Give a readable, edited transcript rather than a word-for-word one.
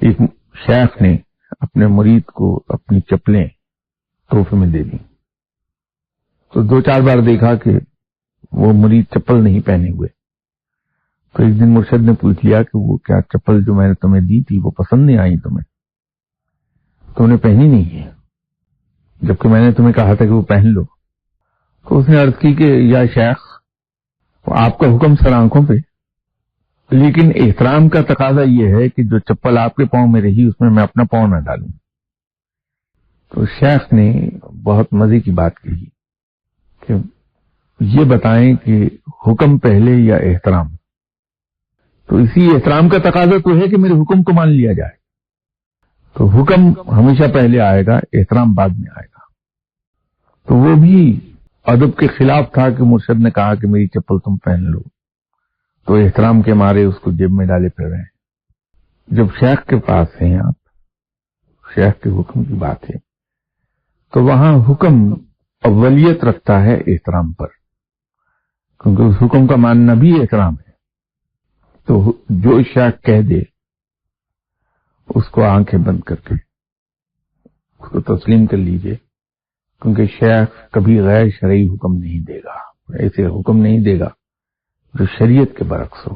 ایک شیخ نے اپنے مرید کو اپنی چپلیں تحفے میں دے دی، تو 2-4 بار دیکھا کہ وہ مرید چپل نہیں پہنے ہوئے، تو ایک دن مرشد نے پوچھ لیا کہ وہ کیا چپل جو میں نے تمہیں دی تھی وہ پسند نہیں آئی تمہیں؟ تو نے پہنی نہیں ہے جبکہ میں نے تمہیں کہا تھا کہ وہ پہن لو۔ تو اس نے عرض کی کہ یا شیخ، آپ کا حکم سر آنکھوں پہ، لیکن احترام کا تقاضا یہ ہے کہ جو چپل آپ کے پاؤں میں رہی اس میں اپنا پاؤں نہ ڈالوں۔ تو شیخ نے بہت مزے کی بات کہی کہ یہ بتائیں کہ حکم پہلے یا احترام؟ تو اسی احترام کا تقاضا تو ہے کہ میرے حکم کو مان لیا جائے، تو حکم ہمیشہ پہلے آئے گا، احترام بعد میں آئے گا۔ تو وہ بھی ادب کے خلاف تھا کہ مرشد نے کہا کہ میری چپل تم پہن لو، تو احترام کے مارے اس کو جیب میں ڈالے پھر رہے ہیں۔ جب شیخ کے پاس ہیں آپ، شیخ کے حکم کی بات ہے، تو وہاں حکم اولیت رکھتا ہے احترام پر، کیونکہ اس حکم کا ماننا بھی احترام ہے۔ تو جو شیخ کہہ دے اس کو آنکھیں بند کر کے اس کو تسلیم کر لیجئے، کیونکہ شیخ کبھی غیر شرعی حکم نہیں دے گا، ایسے حکم نہیں دے گا جو شریعت کے برعکس ہو۔